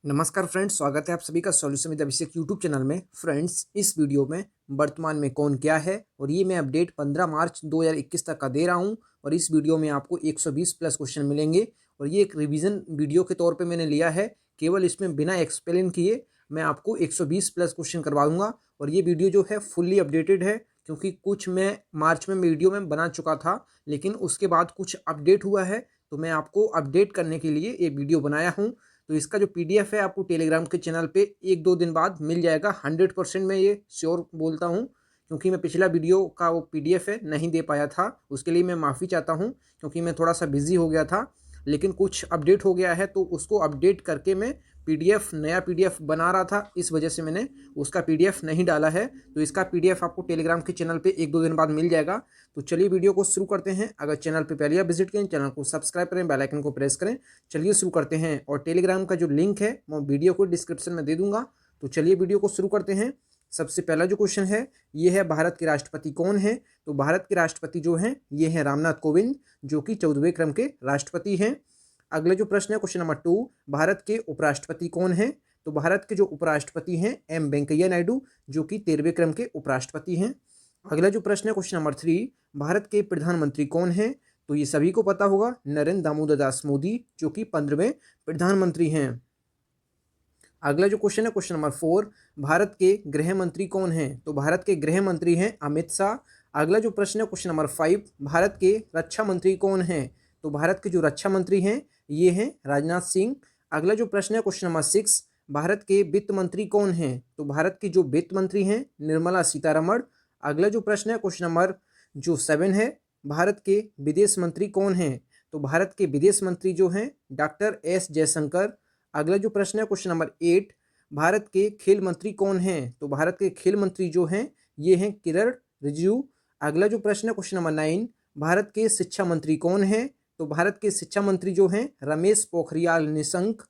नमस्कार फ्रेंड्स, स्वागत है आप सभी का solution with Abhishek YouTube channel में। फ्रेंड्स, इस वीडियो में वर्तमान में कौन क्या है और ये मैं अपडेट 15 मार्च 2021 तक का दे रहा हूँ। और इस वीडियो में आपको 120 प्लस क्वेश्चन मिलेंगे और ये एक रिवीजन वीडियो के तौर पे मैंने लिया है। केवल इसमें बिना एक्सप्लेन किए मैं आपको 120 प्लस क्वेश्चन करवाऊंगा और ये वीडियो जो है फुल्ली अपडेटेड है, क्योंकि कुछ मैं मार्च में वीडियो में बना चुका था, लेकिन उसके बाद कुछ अपडेट हुआ है, तो मैं आपको अपडेट करने के लिए ये वीडियो बनाया हूँ। तो इसका जो पीडीएफ है आपको टेलीग्राम के चैनल पे 1-2 दिन बाद मिल जाएगा। 100% मैं ये श्योर बोलता हूँ, क्योंकि मैं पिछला वीडियो का वो पीडीएफ है नहीं दे पाया था, उसके लिए मैं माफ़ी चाहता हूँ, क्योंकि मैं थोड़ा सा बिजी हो गया था। लेकिन कुछ अपडेट हो गया है तो उसको अपडेट करके मैं नया पीडीएफ बना रहा था, इस वजह से मैंने उसका पीडीएफ नहीं डाला है। तो इसका पीडीएफ आपको टेलीग्राम के चैनल पे 1-2 दिन बाद मिल जाएगा। तो चलिए वीडियो को शुरू करते हैं। अगर चैनल पे पहले आप विजिट करें, चैनल को सब्सक्राइब करें, बेल आइकन को प्रेस करें। चलिए शुरू करते हैं और टेलीग्राम का जो लिंक है वो वीडियो को डिस्क्रिप्शन में दे दूंगा। तो चलिए वीडियो को शुरू करते हैं। सबसे पहला जो क्वेश्चन है ये है, भारत के राष्ट्रपति कौन है? तो भारत के राष्ट्रपति जो हैं ये हैं रामनाथ कोविंद, जो कि 14वें क्रम के राष्ट्रपति हैं। अगला जो प्रश्न है क्वेश्चन नंबर 2, भारत के उपराष्ट्रपति कौन है? तो भारत के जो उपराष्ट्रपति हैं एम वेंकैया नायडू, जो कि 13वें क्रम के उपराष्ट्रपति हैं। अगला जो प्रश्न है क्वेश्चन नंबर 3, भारत के प्रधानमंत्री कौन है? तो ये सभी को पता होगा, नरेंद्र दामोदर दास मोदी, जो कि 15वें प्रधानमंत्री हैं। अगला जो क्वेश्चन है क्वेश्चन नंबर 4, भारत के गृह मंत्री कौन हैं? तो भारत के गृह मंत्री हैं अमित शाह। अगला जो प्रश्न है क्वेश्चन नंबर 5, भारत के रक्षा मंत्री कौन हैं? तो भारत के जो रक्षा मंत्री हैं ये हैं राजनाथ सिंह। अगला जो प्रश्न है क्वेश्चन नंबर 6, भारत के वित्त मंत्री कौन हैं? तो भारत के जो वित्त मंत्री हैं निर्मला सीतारमण। अगला जो प्रश्न है क्वेश्चन नंबर जो 7 है, भारत के विदेश मंत्री कौन हैं? तो भारत के विदेश मंत्री जो हैं डॉक्टर एस जयशंकर। अगला जो प्रश्न है क्वेश्चन नंबर 8, भारत के खेल मंत्री कौन हैं? तो भारत के खेल मंत्री जो हैं ये हैं किरण रिजिजू। अगला जो प्रश्न है क्वेश्चन नंबर 9, भारत के शिक्षा मंत्री कौन हैं? तो भारत के शिक्षा मंत्री जो हैं रमेश पोखरियाल निशंक।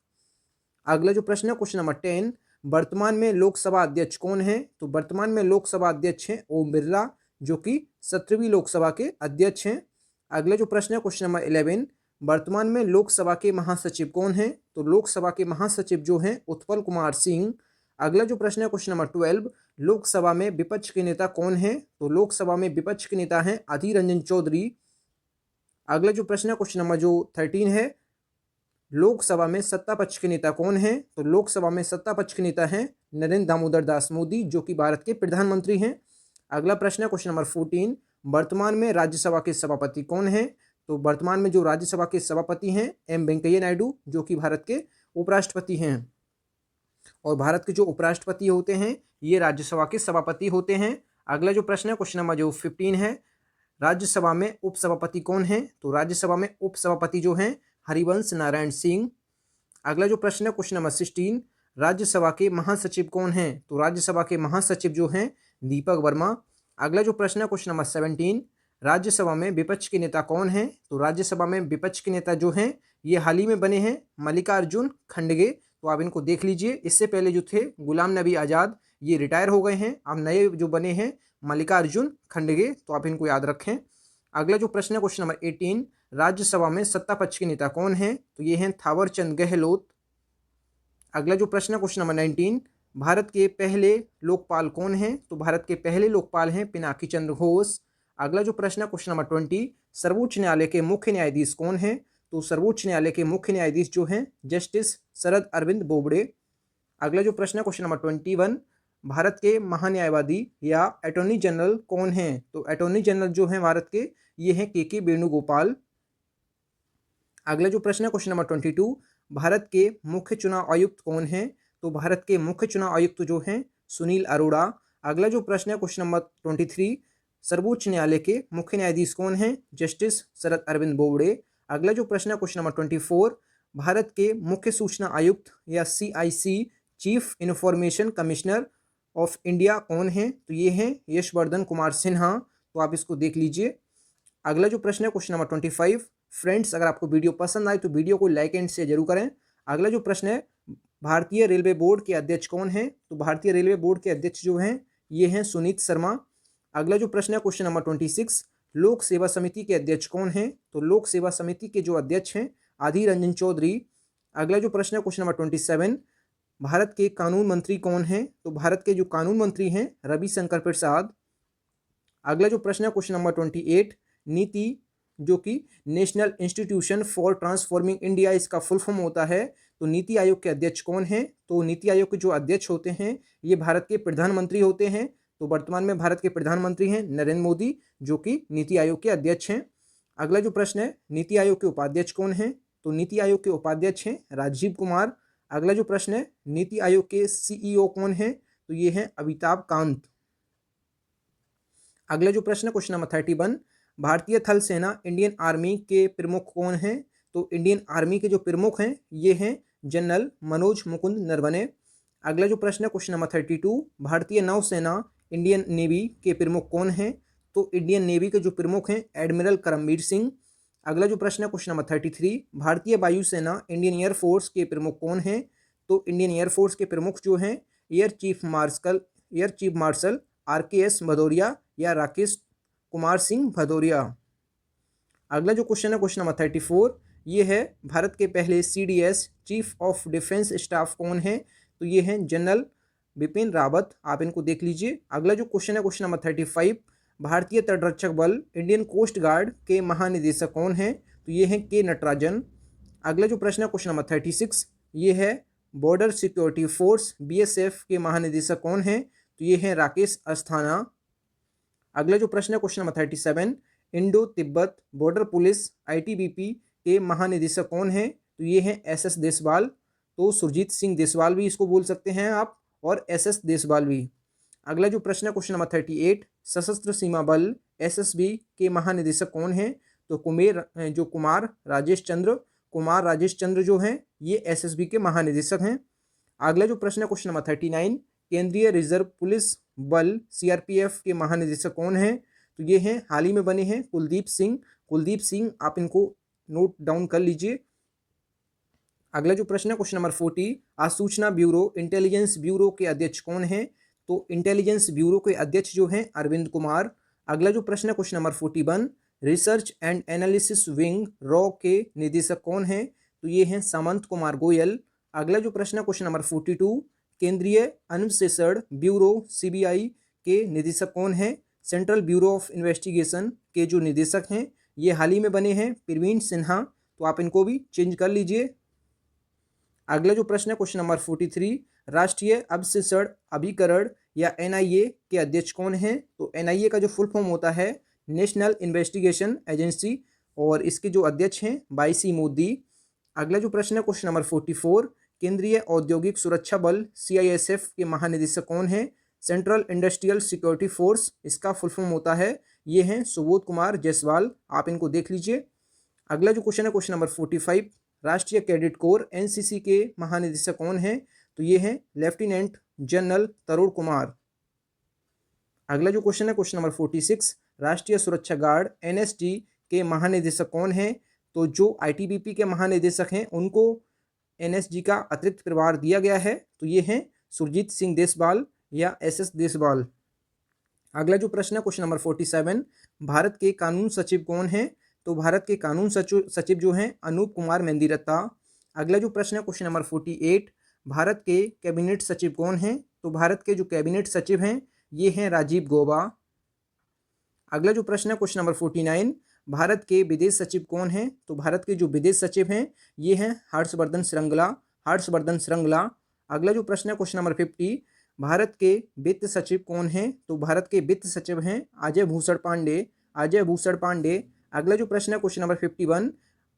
अगला जो प्रश्न है क्वेश्चन नंबर 10, वर्तमान में लोकसभा अध्यक्ष कौन है? तो वर्तमान में लोकसभा अध्यक्ष हैं ओम बिरला, जो कि 17वीं लोकसभा के अध्यक्ष हैं। अगला जो प्रश्न है क्वेश्चन नंबर 11, वर्तमान में लोकसभा के महासचिव कौन हैं? तो लोकसभा के महासचिव जो हैं उत्पल कुमार सिंह। अगला जो प्रश्न है क्वेश्चन नंबर 12, लोकसभा में विपक्ष के नेता कौन है? तो लोकसभा में विपक्ष के नेता हैं अधीर रंजन चौधरी। अगला जो प्रश्न है क्वेश्चन नंबर जो 13 है, लोकसभा में सत्ता पक्ष के नेता कौन है? तो लोकसभा में सत्ता पक्ष के नेता हैं नरेंद्र दामोदर दास मोदी, जो कि भारत के प्रधानमंत्री हैं। अगला प्रश्न है क्वेश्चन नंबर 14, वर्तमान में राज्यसभा के सभापति कौन है? तो वर्तमान में जो राज्यसभा के सभापति हैं एम वेंकैया नायडू, जो कि भारत के उपराष्ट्रपति हैं। और भारत के जो उपराष्ट्रपति होते हैं ये राज्यसभा के सभापति होते हैं। अगला जो प्रश्न है क्वेश्चन नंबर जो 15 है, राज्यसभा में उपसभापति कौन है? तो राज्यसभा में उपसभापति जो हैं हरिवंश नारायण सिंह। अगला जो प्रश्न है क्वेश्चन नंबर 16, राज्यसभा के महासचिव कौन हैं? तो राज्यसभा के महासचिव जो हैं दीपक वर्मा। अगला जो प्रश्न है क्वेश्चन नंबर 17, राज्यसभा में विपक्ष के नेता कौन हैं? तो राज्यसभा में विपक्ष के नेता जो हैं ये हाल ही में बने हैं मल्लिकार्जुन खड़गे, तो आप इनको देख लीजिए। इससे पहले जो थे गुलाम नबी आज़ाद, ये रिटायर हो गए हैं। अब नए जो बने हैं मल्लिकार्जुन खड़गे, तो आप इनको याद रखें। अगला जो प्रश्न है क्वेश्चन नंबर 18, राज्यसभा में सत्ता पक्ष के नेता कौन हैं? तो ये हैं थावर चंद गहलोत। अगला जो प्रश्न है क्वेश्चन नंबर 19, भारत के पहले लोकपाल कौन हैं? तो भारत के पहले लोकपाल हैं पिनाकी चंद्र घोष। अगला जो प्रश्न है क्वेश्चन नंबर 20, सर्वोच्च न्यायालय के मुख्य न्यायाधीश कौन हैं? तो सर्वोच्च न्यायालय के मुख्य न्यायाधीश जो हैं जस्टिस शरद अरविंद बोबड़े। अगला जो प्रश्न है क्वेश्चन नंबर 21, भारत के महान्यायवादी या अटॉर्नी जनरल कौन हैं? तो अटॉर्नी जनरल जो हैं भारत के ये हैं के वेणुगोपाल। अगला जो प्रश्न है क्वेश्चन नंबर 22, भारत के मुख्य चुनाव आयुक्त कौन हैं? तो भारत के मुख्य चुनाव आयुक्त जो हैं सुनील अरोड़ा। अगला जो प्रश्न है क्वेश्चन नंबर 23, सर्वोच्च न्यायालय के मुख्य न्यायाधीश कौन हैं? जस्टिस शरद अरविंद बोबड़े। अगला जो प्रश्न है क्वेश्चन नंबर 24, भारत के मुख्य सूचना आयुक्त या CIC chief information commissioner of India कौन हैं? तो ये हैं यशवर्धन कुमार सिन्हा, तो आप इसको देख लीजिए। अगला जो प्रश्न है क्वेश्चन नंबर 25, फ्रेंड्स अगर आपको वीडियो पसंद आए तो वीडियो को लाइक एंड शेयर जरूर करें। अगला जो प्रश्न है, भारतीय रेलवे बोर्ड के अध्यक्ष कौन हैं? तो भारतीय रेलवे बोर्ड के अध्यक्ष जो हैं ये हैं सुनीत शर्मा। अगला जो प्रश्न है क्वेश्चन नंबर 26, लोक सेवा समिति के अध्यक्ष कौन हैं? तो लोक सेवा समिति के जो अध्यक्ष हैं अधीर रंजन चौधरी। अगला जो प्रश्न है क्वेश्चन नंबर 27, भारत के कानून मंत्री कौन हैं? तो भारत के जो कानून मंत्री हैं रविशंकर प्रसाद। अगला जो प्रश्न है क्वेश्चन नंबर 28, नीति जो कि national institution for transforming India इसका फुल फॉर्म होता है। तो नीति आयोग के अध्यक्ष कौन है? तो नीति आयोग के जो अध्यक्ष होते हैं ये भारत के प्रधानमंत्री होते हैं। तो वर्तमान में भारत के प्रधानमंत्री हैं नरेंद्र मोदी, जो कि नीति आयोग के अध्यक्ष हैं। अगला जो प्रश्न है, नीति आयोग के उपाध्यक्ष कौन हैं? तो नीति आयोग के उपाध्यक्ष हैं राजीव कुमार। अगला जो प्रश्न है, नीति आयोग के सीईओ कौन हैं? तो ये हैं अमिताभ कांत। अगला जो प्रश्न है क्वेश्चन नंबर 31, भारतीय थल सेना इंडियन आर्मी के प्रमुख कौन हैं? तो इंडियन आर्मी के जो प्रमुख हैं ये हैं जनरल मनोज मुकुंद नरवणे। अगला जो प्रश्न है क्वेश्चन नंबर 32, भारतीय नौसेना इंडियन नेवी के प्रमुख कौन हैं? तो इंडियन नेवी के जो प्रमुख हैं एडमिरल करमबीर सिंह। अगला जो प्रश्न है क्वेश्चन नंबर 33, भारतीय वायुसेना इंडियन एयरफोर्स के प्रमुख कौन हैं? तो इंडियन एयरफोर्स के प्रमुख जो हैं air chief marshal RKS Bhadauria या राकेश कुमार सिंह भदौरिया। अगला जो क्वेश्चन है क्वेश्चन नंबर 34, ये है भारत के पहले CDS chief of defence staff कौन है? तो ये हैं जनरल बिपिन रावत। आप इनको देख लीजिए। अगला जो क्वेश्चन है क्वेश्चन नंबर 35, भारतीय तटरक्षक बल इंडियन कोस्ट गार्ड के महानिदेशक कौन हैं? तो ये हैं के नटराजन। अगला जो प्रश्न है क्वेश्चन नंबर 36, ये है बॉर्डर सिक्योरिटी फोर्स BSF के महानिदेशक कौन हैं? तो ये हैं राकेश अस्थाना। अगला जो प्रश्न है question number 37, Indo Tibet border police ITBP के महानिदेशक कौन हैं? तो ये हैं SS देसवाल। तो सुरजीत सिंह देसवाल भी इसको बोल सकते हैं आप, और SS देसवाल भी। अगला जो प्रश्न है क्वेश्चन नंबर 38, सशस्त्र सीमा बल SSB के महानिदेशक कौन हैं? तो कुमार राजेश चंद्र जो हैं ये SSB के महानिदेशक हैं। अगला जो प्रश्न है क्वेश्चन नंबर 39, केंद्रीय रिजर्व पुलिस बल CRPF के महानिदेशक कौन हैं? तो ये हैं हाल ही में बने हैं कुलदीप सिंह। आप इनको नोट डाउन कर लीजिए। अगला जो प्रश्न है क्वेश्चन नंबर 40, सूचना ब्यूरो इंटेलिजेंस ब्यूरो के अध्यक्ष कौन हैं? तो इंटेलिजेंस ब्यूरो के अध्यक्ष जो हैं अरविंद कुमार। अगला जो प्रश्न है question number 41, research and analysis wing raw के निदेशक कौन हैं? तो ये हैं सामंत कुमार गोयल। अगला जो प्रश्न है क्वेश्चन नंबर 42, केंद्रीय अन्वेषण ब्यूरो CBI के निदेशक कौन हैं? सेंट्रल ब्यूरो ऑफ इन्वेस्टिगेशन के जो निदेशक हैं ये हाल ही में बने हैं प्रवीण सिन्हा। तो आप इनको भी चेंज कर लीजिए। अगला जो प्रश्न है क्वेश्चन नंबर 43, राष्ट्रीय अवशेषण अभिकरण या NIA के अध्यक्ष कौन हैं? तो NIA का जो फुल फॉर्म होता है नेशनल इन्वेस्टिगेशन एजेंसी, और इसके जो अध्यक्ष हैं YC मोदी। अगला जो प्रश्न है क्वेश्चन नंबर 44, केंद्रीय औद्योगिक सुरक्षा बल CISF के महानिदेशक कौन हैं? सेंट्रल इंडस्ट्रियल सिक्योरिटी फोर्स इसका फुल फॉर्म होता है, ये हैं सुबोध कुमार जायसवाल। आप इनको देख लीजिए। अगला जो क्वेश्चन है क्वेश्चन नंबर 45, राष्ट्रीय कैडेट कोर NCC के महानिदेशक कौन हैं? तो ये हैं लेफ्टिनेंट जनरल तरुण कुमार। अगला जो क्वेश्चन है क्वेश्चन नंबर 46, राष्ट्रीय सुरक्षा गार्ड NSG के महानिदेशक कौन हैं? तो जो ITBP के महानिदेशक हैं उनको NSG का अतिरिक्त प्रभार दिया गया है, तो ये हैं सुरजीत सिंह देसवाल या SS देसवाल। अगला जो प्रश्न है क्वेश्चन नंबर 47, भारत के कानून सचिव कौन हैं? तो भारत के कानून सचिव जो हैं अनूप कुमार मेंदिरत्ता। अगला जो प्रश्न है क्वेश्चन नंबर 48, भारत के कैबिनेट सचिव कौन हैं? तो भारत के जो कैबिनेट सचिव हैं ये हैं राजीव गौबा। अगला जो प्रश्न है क्वेश्चन नंबर 49, भारत के विदेश सचिव कौन हैं? तो भारत के जो विदेश सचिव हैं ये हैं हर्षवर्धन श्रृंगला। अगला जो प्रश्न है क्वेश्चन नंबर 50, भारत के वित्त सचिव कौन हैं? तो भारत के वित्त सचिव हैं अजय भूषण पांडे। अगला जो प्रश्न है क्वेश्चन नंबर 51,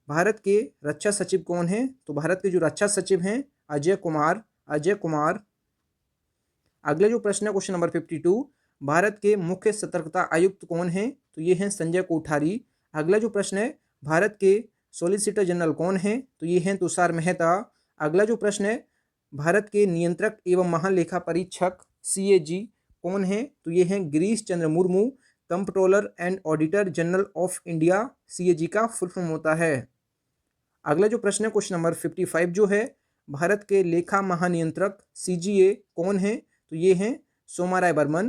भारत के रक्षा सचिव कौन हैं? तो भारत के जो रक्षा सचिव हैं अजय कुमार। अगला जो प्रश्न है क्वेश्चन नंबर 52, भारत के मुख्य सतर्कता आयुक्त कौन हैं? तो ये हैं संजय कोठारी। अगला जो प्रश्न है, भारत के सॉलिसिटर जनरल कौन हैं? तो ये हैं तुषार मेहता। अगला जो प्रश्न है, भारत के नियंत्रक एवं महालेखा परीक्षक CAG कौन हैं? तो ये हैं Girish Chandra Murmu. Comptroller and auditor general of India CAG का फुल फॉर्म होता है। अगला जो प्रश्न है क्वेश्चन नंबर 55 जो है, भारत के लेखा महानियंत्रक CGA कौन है? तो ये हैं सोमाराय बर्मन।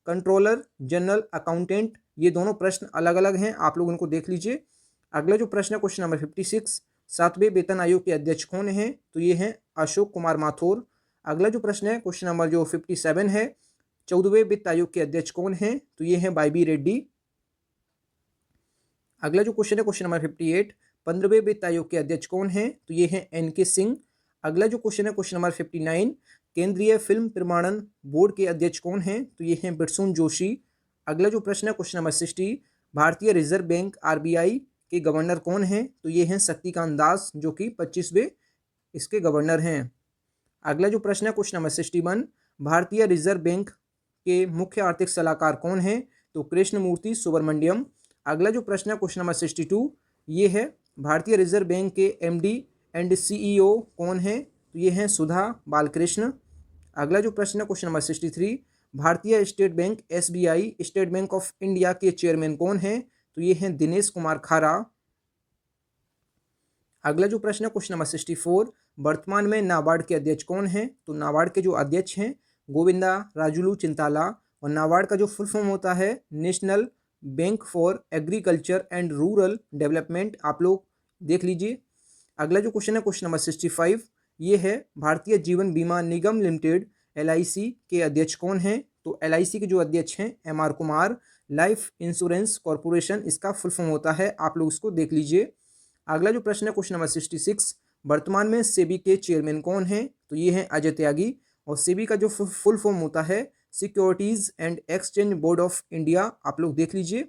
कंट्रोलर जनरल अकाउंटेंट, ये दोनों प्रश्न अलग अलग हैं, आप लोग उनको देख लीजिए। अगला जो प्रश्न है क्वेश्चन नंबर 56, 7वें वेतन आयोग के अध्यक्ष कौन हैं? तो ये हैं अशोक कुमार माथुर। अगला जो प्रश्न है क्वेश्चन नंबर जो 57 है, 14वें वित्त आयोग के अध्यक्ष कौन है? तो ये है वाई.बी. रेड्डी। अगला जो क्वेश्चन है क्वेश्चन नंबर 58, 15वें वित्त आयोग के अध्यक्ष कौन है? तो ये है एन.के. सिंह। अगला जो क्वेश्चन है क्वेश्चन नंबर 59, केंद्रीय फिल्म प्रमाणन बोर्ड के अध्यक्ष कौन है? तो ये हैं बिरसून जोशी। अगला जो प्रश्न है क्वेश्चन नंबर 60, भारतीय रिजर्व बैंक आरबीआई के गवर्नर कौन है? तो ये हैं शक्तिकांत दास, जो कि 25वें इसके गवर्नर हैं। अगला जो प्रश्न है क्वेश्चन नंबर 61, भारतीय रिजर्व बैंक के मुख्य आर्थिक सलाहकार कौन है? तो कृष्णमूर्ति सुब्रमण्यम। अगला जो प्रश्न है क्वेश्चन नंबर 62, ये है भारतीय रिजर्व बैंक के एमडी एंड सीईओ कौन है? तो ये हैं सुधा बालकृष्ण। अगला जो प्रश्न है क्वेश्चन नंबर 63, भारतीय state bank SBI state bank of India के चेयरमैन कौन है? तो ये हैं दिनेश कुमार खारा। अगला जो प्रश्न है क्वेश्चन नंबर 64, वर्तमान में नाबार्ड के अध्यक्ष कौन है? तो नाबार्ड के जो अध्यक्ष हैं गोविंदा राजुलू चिंताला, और नाबार्ड का जो फुल फॉर्म होता है national bank for agriculture and rural development, आप लोग देख लीजिए। अगला जो क्वेश्चन है क्वेश्चन नंबर 65, ये है भारतीय जीवन बीमा निगम लिमिटेड एलआईसी के अध्यक्ष कौन है? तो एलआईसी के जो अध्यक्ष हैं MR Kumar. Life insurance corporation इसका फुल फॉर्म होता है, आप लोग इसको देख लीजिए। अगला जो प्रश्न है क्वेश्चन नंबर 66, वर्तमान में सेबी के चेयरमैन कौन है? तो ये हैं अजय त्यागी, और सेबी का जो फुल फॉर्म होता है securities and exchange board of India, आप लोग देख लीजिए।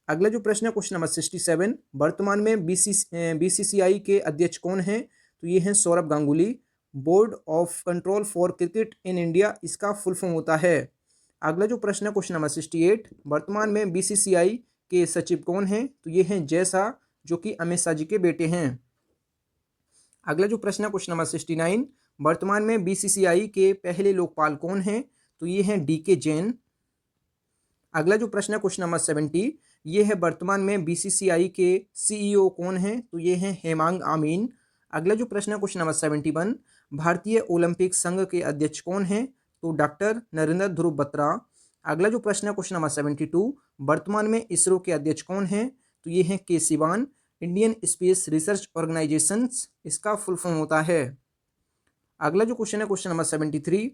अगला जो प्रश्न है क्वेश्चन नंबर 67, वर्तमान में बीसीसीआई के अध्यक्ष कौन है? तो ये हैं Saurabh Ganguly. Board of control for cricket in India इसका फुल फॉर्म होता है। अगला जो प्रश्न है क्वेश्चन नंबर 68, वर्तमान में बीसीसीआई के सचिव कौन है? तो ये हैं जय शाह, जो कि अमित शाह जी के बेटे हैं। अगला जो प्रश्न है क्वेश्चन नंबर 69, वर्तमान में बीसीसीआई के पहले लोकपाल कौन हैं? तो ये हैं डीके जैन। अगला जो प्रश्न है क्वेश्चन नंबर 70, ये है वर्तमान में बीसीसीआई के सीईओ कौन हैं? तो ये हैं हेमांग आमीन। अगला जो प्रश्न है क्वेश्चन नंबर 71, भारतीय ओलंपिक संघ के अध्यक्ष कौन हैं? तो डॉक्टर नरेंद्र ध्रुव बत्रा। अगला जो प्रश्न है क्वेश्चन नंबर 72, वर्तमान में इसरो के अध्यक्ष कौन हैं? तो ये हैं K Sivan. Indian space research organisation इसका फुल फॉर्म होता है। अगला जो क्वेश्चन है क्वेश्चन नंबर 73,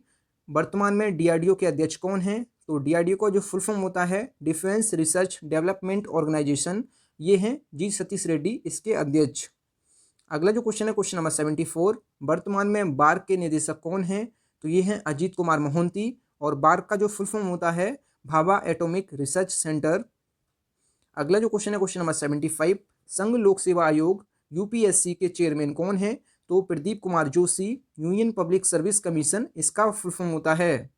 वर्तमान में डीआरडीओ के अध्यक्ष कौन हैं? तो डीआरडीओ का जो फुल फॉर्म होता है डिफेंस रिसर्च डेवलपमेंट ऑर्गेनाइजेशन, ये हैं जी सतीश रेड्डी इसके अध्यक्ष। अगला जो क्वेश्चन है क्वेश्चन नंबर 74, वर्तमान में बार्क के निदेशक कौन हैं? तो ये हैं अजीत कुमार मोहंती, और बार्क का जो फुल फॉर्म होता है भाभा एटॉमिक रिसर्च सेंटर। अगला जो क्वेश्चन है क्वेश्चन नंबर 75, संघ लोक सेवा आयोग यूपीएससी के चेयरमैन कौन है? तो Pradeep Kumar Joshi. Union public service commission इसका फुल फॉर्म होता है।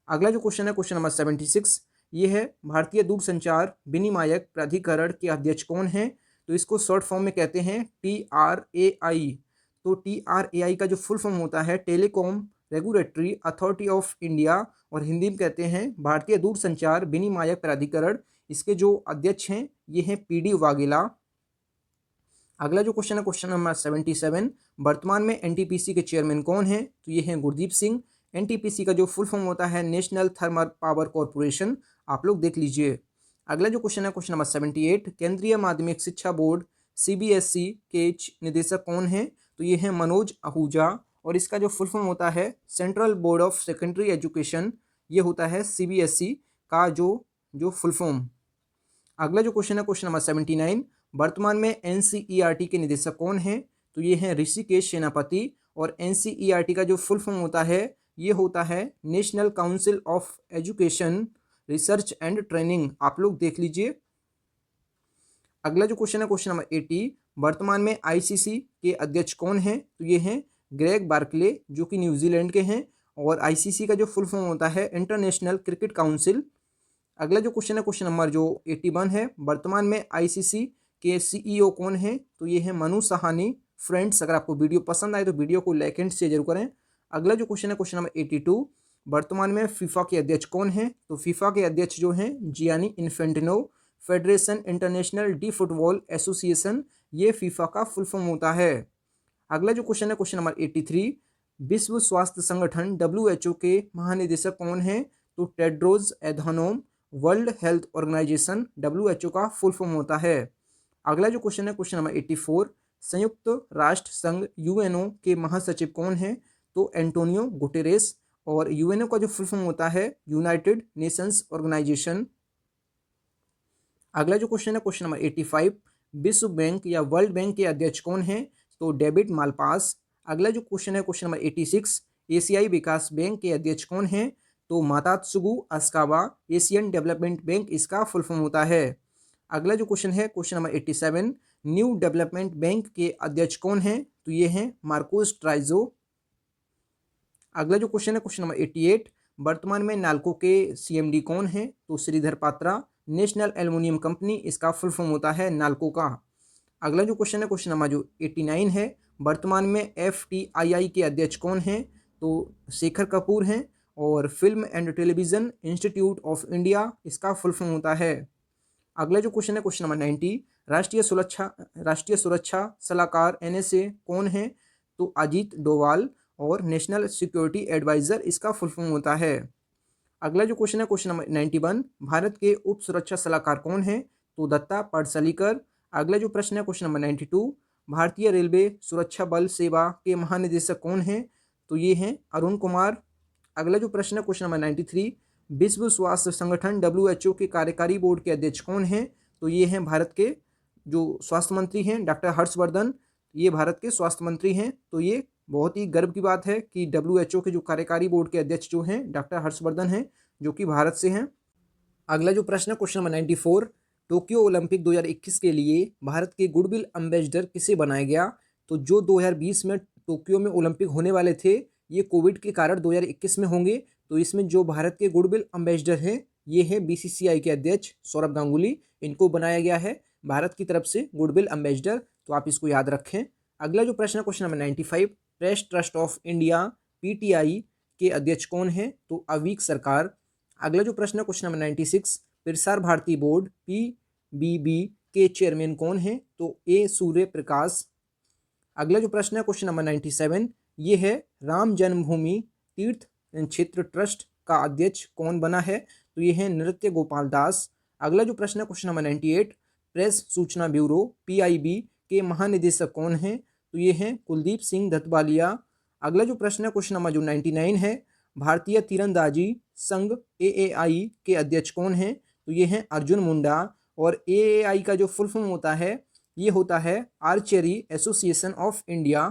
अगला जो क्वेश्चन है क्वेश्चन नंबर 76, ये है भारतीय दूरसंचार विनियामक प्राधिकरण के अध्यक्ष कौन है? तो इसको शॉर्ट फॉर्म में कहते हैं TRAI। तो TRAI का जो फुल फॉर्म होता है telecom regulatory authority of India, और हिंदी में कहते हैं भारतीय दूरसंचार विनियामक प्राधिकरण। इसके जो अध्यक्ष हैं ये हैं PD वाघेला। अगला जो क्वेश्चन है क्वेश्चन नंबर 77, वर्तमान में एनटीपीसी के चेयरमैन कौन है? तो ये हैं गुरदीप सिंह। एनटीपीसी का जो फुल फॉर्म होता है नेशनल थर्मल पावर कॉरपोरेशन, आप लोग देख लीजिए। अगला जो क्वेश्चन है क्वेश्चन नंबर 78, केंद्रीय माध्यमिक शिक्षा बोर्ड CBSE के निदेशक कौन है? तो ये हैं मनोज आहूजा, और इसका जो फुल फॉर्म होता है central board of secondary education, ये होता है CBSE का जो फुल फॉर्म। अगला जो क्वेश्चन है क्वेश्चन नंबर 79, वर्तमान में NCERT के निदेशक कौन हैं? तो ये हैं ऋषिकेश सेनापति, और NCERT का जो फुल फॉर्म होता है ये होता है national council of education research and training, आप लोग देख लीजिए। अगला जो क्वेश्चन है क्वेश्चन नंबर 80, वर्तमान में ICC के अध्यक्ष कौन हैं? तो ये हैं ग्रेग बार्कले, जो कि न्यूजीलैंड के हैं, और ICC का जो फुल फॉर्म होता है इंटरनेशनल क्रिकेट काउंसिल। अगला जो क्वेश्चन है क्वेश्चन नंबर जो 81 है, वर्तमान में ICC के CEO कौन है? तो ये है मनु सहानी। फ्रेंड्स, अगर आपको वीडियो पसंद आए तो वीडियो को लाइक एंड शेयर जरूर करें। अगला जो क्वेश्चन है क्वेश्चन नंबर 82, वर्तमान में फीफा के अध्यक्ष कौन है? तो फीफा के अध्यक्ष जो हैं Gianni Infantino. Federation international D football association, ये फीफा का फुल फॉर्म होता है। अगला जो क्वेश्चन है क्वेश्चन नंबर 83, विश्व स्वास्थ्य संगठन WHO के महानिदेशक कौन है? तो Tedros Adhanom. World health organization WHO का फुल फॉर्म होता है। अगला जो क्वेश्चन है क्वेश्चन नंबर 84, संयुक्त राष्ट्र संघ UNO के महासचिव कौन है? तो एंटोनियो गुटेरेस। और यूएनओ का जो फुल फॉर्म होता है यूनाइटेड नेशंस ऑर्गेनाइजेशन। अगला जो क्वेश्चन है क्वेश्चन नंबर 85, विश्व बैंक या वर्ल्ड बैंक के अध्यक्ष कौन है? तो डेविड मालपास। अगला जो क्वेश्चन है क्वेश्चन नंबर 86, एशियाई विकास बैंक के अध्यक्ष कौन है? तो मातात्सुगु अस्कावा। एशियन डेवलपमेंट बैंक इसका फुल फॉर्म होता है। अगला जो क्वेश्चन है question number 87, new development bank के अध्यक्ष कौन है? तो ये हैं मार्कोस ट्राइजो। अगला जो क्वेश्चन है क्वेश्चन नंबर 88, वर्तमान में नाल्को के सीएमडी कौन है? तो Shridhar Patra. National aluminium company इसका फुल फॉर्म होता है नाल्को का। अगला जो क्वेश्चन है क्वेश्चन नंबर जो 89 है, वर्तमान में एफटीआईआई के अध्यक्ष कौन है? तो शेखर कपूर हैं। और film and television institute of India इसका फुल फॉर्म होता है। अगला जो क्वेश्चन है क्वेश्चन नंबर 90, राष्ट्रीय सुरक्षा सलाहकार एनएसए कौन है? तो अजीत डोवाल। और नेशनल सिक्योरिटी एडवाइजर इसका फुल फॉर्म होता है। अगला जो क्वेश्चन है क्वेश्चन नंबर 91, भारत के उप सुरक्षा सलाहकार कौन है? तो दत्ता पडसलकर। अगला जो प्रश्न है क्वेश्चन नंबर 92, भारतीय रेलवे सुरक्षा बल सेवा के महानिदेशक कौन है? तो ये हैं अरुण कुमार। अगला जो प्रश्न है क्वेश्चन नंबर 93, विश्व स्वास्थ्य संगठन WHO के कार्यकारी बोर्ड के अध्यक्ष कौन हैं? तो ये हैं भारत के जो स्वास्थ्य मंत्री हैं डॉक्टर हर्षवर्धन। ये भारत के स्वास्थ्य मंत्री हैं। तो ये बहुत ही गर्व की बात है कि WHO के जो कार्यकारी बोर्ड के अध्यक्ष जो हैं डॉक्टर हर्षवर्धन हैं, जो कि भारत से हैं। अगला जो प्रश्न है क्वेश्चन नंबर 94, टोक्यो ओलंपिक 2021 के लिए भारत के गुडविल एम्बेसडर किसे बनाया गया? तो जो 2020 में टोक्यो में ओलंपिक होने वाले थे, ये कोविड के कारण 2021 में होंगे। तो इसमें जो भारत के गुडविल एम्बेसडर हैं ये है बीसीसीआई के अध्यक्ष सौरभ गांगुली। इनको बनाया गया है भारत की तरफ से गुडविल एम्बेसडर। तो आप इसको याद रखें। अगला जो प्रश्न है question number 95, press trust of India PTI के अध्यक्ष कौन है? तो अवीक सरकार। अगला जो प्रश्न है question number 96, Prasar Bharati board पीबीबी के चेयरमैन कौन है? तो ए सूर्य प्रकाश। अगला जो प्रश्न है क्वेश्चन नंबर 97, ये है राम जन्मभूमि तीर्थ क्षेत्र ट्रस्ट का अध्यक्ष कौन बना है? तो ये है नृत्य गोपाल दास। अगला जो प्रश्न है क्वेश्चन नंबर 98, प्रेस सूचना ब्यूरो पीआईबी के महानिदेशक कौन है? तो ये हैं कुलदीप सिंह धतवालिया। अगला जो प्रश्न है क्वेश्चन नंबर जो 99 है, भारतीय तीरंदाजी संघ एएआई के अध्यक्ष कौन है? तो ये हैं अर्जुन मुंडा। और एएआई का जो फुल फॉर्म होता है ये होता है आर्चरी एसोसिएशन ऑफ इंडिया।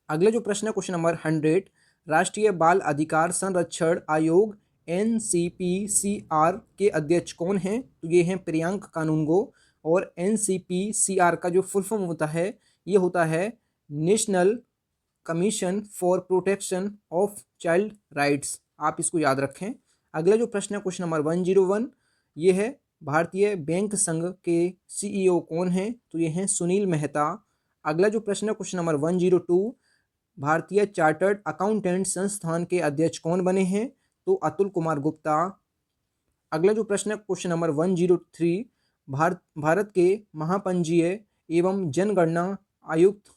अगला जो प्रश्न है क्वेश्चन नंबर 100, राष्ट्रीय बाल अधिकार संरक्षण आयोग NCPCR के अध्यक्ष कौन हैं? तो ये हैं प्रियांक कानूनगो। और NCPCR का जो फुल फॉर्म होता है ये होता है national commission for protection of child rights. आप इसको याद रखें। अगला जो प्रश्न है क्वेश्चन नंबर 101, ये है भारतीय बैंक संघ के CEO कौन है? तो ये हैं सुनील मेहता। अगला जो प्रश्न है क्वेश्चन नंबर 102, भारतीय चार्टर्ड अकाउंटेंट संस्थान के अध्यक्ष कौन बने हैं? तो अतुल कुमार गुप्ता। अगला जो प्रश्न है क्वेश्चन नंबर 103, भारत के महापंजीय एवं जनगणना आयुक्त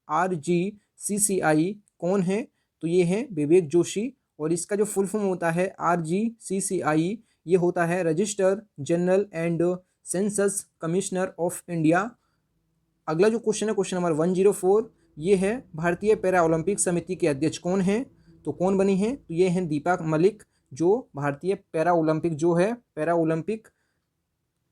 RGCCI कौन है? तो ये है विवेक जोशी। और इसका जो फुल फॉर्म होता है RGCCI ये होता है register general and census commissioner of India. अगला जो क्वेश्चन है क्वेश्चन नंबर 104, ये है भारतीय पैरा ओलंपिक समिति के अध्यक्ष कौन है? तो कौन बनी है? तो ये हैं दीपा मलिक, जो भारतीय पैरा ओलंपिक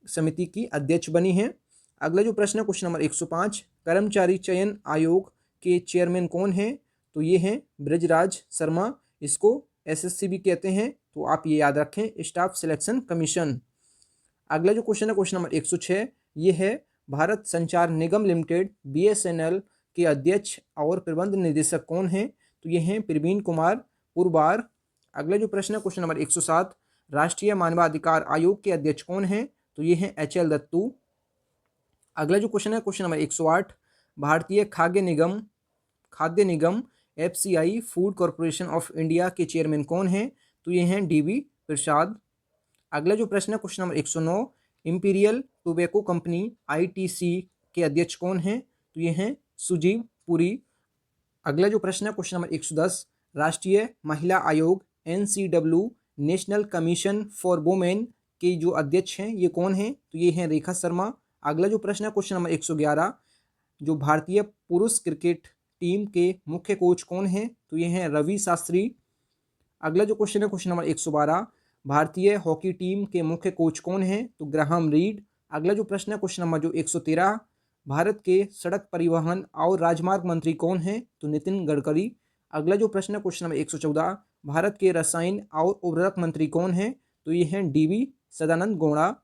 समिति की अध्यक्ष बनी है। अगला जो प्रश्न है क्वेश्चन नंबर 105, कर्मचारी चयन आयोग के चेयरमैन कौन है? तो ये हैं ब्रजराज शर्मा। इसको SSC भी कहते हैं। तो आप ये याद रखें, स्टाफ सिलेक्शन कमीशन। अगला जो क्वेश्चन है क्वेश्चन नंबर 106, ये है भारत संचार निगम लिमिटेड BSNL के अध्यक्ष और प्रबंध निदेशक कौन हैं? तो ये हैं प्रवीण कुमार पुरबार। अगला जो प्रश्न है क्वेश्चन नंबर 107, राष्ट्रीय मानवाधिकार आयोग के अध्यक्ष कौन हैं? तो ये हैं HL दत्तू। अगला जो क्वेश्चन है क्वेश्चन नंबर 108, भारतीय खाद्य निगम FCI food corporation of India के चेयरमैन कौन हैं? तो ये हैं DV प्रसाद। अगला जो प्रश्न है question number 109, imperial tobacco company ITC के अध्यक्ष कौन हैं? तो ये हैं सुजीव पुरी। अगला जो प्रश्न है क्वेश्चन नंबर 110, राष्ट्रीय महिला आयोग NCW national commission for women के जो अध्यक्ष हैं ये कौन हैं? तो ये हैं रेखा शर्मा। अगला जो प्रश्न है क्वेश्चन नंबर 111, जो भारतीय पुरुष क्रिकेट टीम के मुख्य कोच कौन हैं? तो ये हैं रवि शास्त्री। अगला जो क्वेश्चन है क्वेश्चन नंबर 112, भारतीय हॉकी टीम के मुख्य कोच कौन हैं? तो ग्राहम रीड। अगला जो प्रश्न है क्वेश्चन नंबर जो 113, भारत के सड़क परिवहन और राजमार्ग मंत्री कौन हैं? तो नितिन गडकरी। अगला जो प्रश्न है क्वेश्चन नंबर 114, भारत के रसायन और उर्वरक मंत्री कौन हैं? तो ये हैं डीवी सदानंद गौड़ा।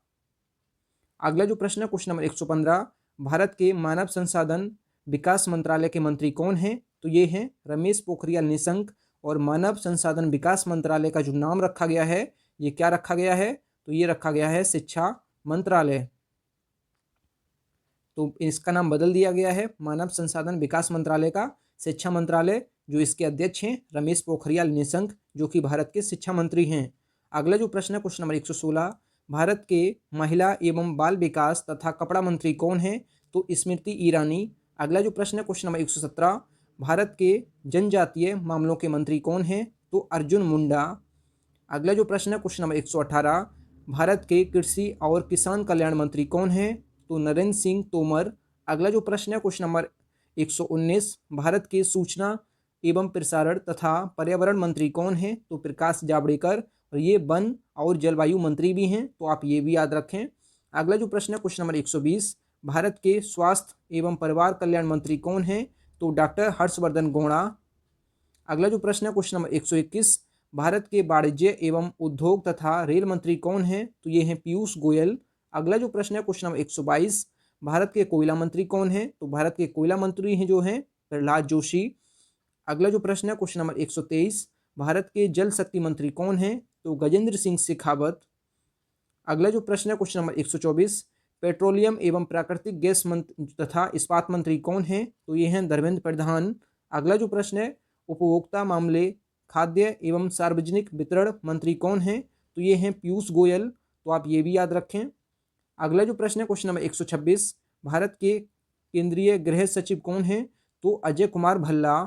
अगला जो प्रश्न है क्वेश्चन नंबर 115, भारत के मानव संसाधन विकास मंत्रालय के मंत्री कौन हैं? तो ये हैं रमेश पोखरियाल निशंक। और मानव संसाधन विकास मंत्रालय का जो नाम रखा गया है, ये क्या रखा गया है? तो ये रखा गया है शिक्षा मंत्रालय। तो इसका नाम बदल दिया गया है मानव संसाधन विकास मंत्रालय का शिक्षा मंत्रालय, जो इसके अध्यक्ष हैं रमेश पोखरियाल निशंक, जो कि भारत के शिक्षा मंत्री हैं। अगला जो प्रश्न है क्वेश्चन नंबर 116, भारत के महिला एवं बाल विकास तथा कपड़ा मंत्री कौन है? तो स्मृति ईरानी। अगला जो प्रश्न है क्वेश्चन नंबर 117, भारत के जनजातीय मामलों के मंत्री कौन हैं? तो अर्जुन मुंडा। अगला जो प्रश्न है क्वेश्चन नंबर 118, भारत के कृषि और किसान कल्याण मंत्री कौन हैं? तो नरेंद्र सिंह तोमर। अगला जो प्रश्न है क्वेश्चन नंबर 119, भारत के सूचना एवं प्रसारण तथा पर्यावरण मंत्री कौन हैं? तो प्रकाश जावड़ेकर। और ये वन और जलवायु मंत्री भी हैं, तो आप ये भी याद रखें। अगला जो प्रश्न है क्वेश्चन नंबर 120, भारत के स्वास्थ्य एवं परिवार कल्याण मंत्री कौन हैं? तो डॉक्टर हर्षवर्धन गौड़ा। अगला जो प्रश्न है क्वेश्चन नंबर 121, भारत के वाणिज्य एवं उद्योग तथा रेल मंत्री कौन हैं? तो ये हैं पीयूष गोयल। अगला जो प्रश्न है क्वेश्चन नंबर 122, भारत के कोयला मंत्री कौन हैं? तो भारत के कोयला मंत्री हैं जो हैं प्रहलाद जोशी। अगला जो प्रश्न है क्वेश्चन नंबर 123, भारत के जल शक्ति मंत्री कौन हैं? तो गजेंद्र सिंह शेखावत। अगला जो प्रश्न है क्वेश्चन नंबर 124, पेट्रोलियम एवं प्राकृतिक गैस मंत्री तथा इस्पात मंत्री कौन हैं? तो ये हैं धर्मेंद्र प्रधान। अगला जो प्रश्न है, उपभोक्ता मामले, खाद्य एवं सार्वजनिक वितरण मंत्री कौन हैं? तो ये हैं पीयूष गोयल, तो आप ये भी याद रखें। अगला जो प्रश्न है क्वेश्चन नंबर 126, भारत के केंद्रीय गृह सचिव कौन हैं? तो Ajay Kumar Bhalla.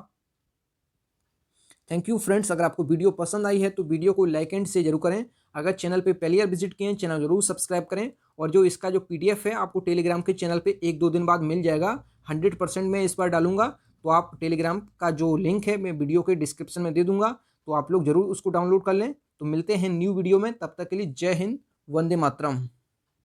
Thank you friends, अगर आपको वीडियो पसंद आई है तो वीडियो को लाइक एंड शेयर जरूर करें। अगर चैनल पे पहली बार विजिट किए हैं, चैनल जरूर सब्सक्राइब करें। और जो इसका जो पीडीएफ है आपको टेलीग्राम के चैनल पे 1-2 दिन बाद मिल जाएगा। 100% मैं इस बार डालूंगा, तो आप टेलीग्राम का जो लिंक है मैं वीडियो के डिस्क्रिप्शन में दे दूंगा, तो आप लोग जरूर उसको डाउनलोड कर लें। तो मिलते हैं न्यू वीडियो में, तब तक के लिए जय हिंद, वंदे मातरम।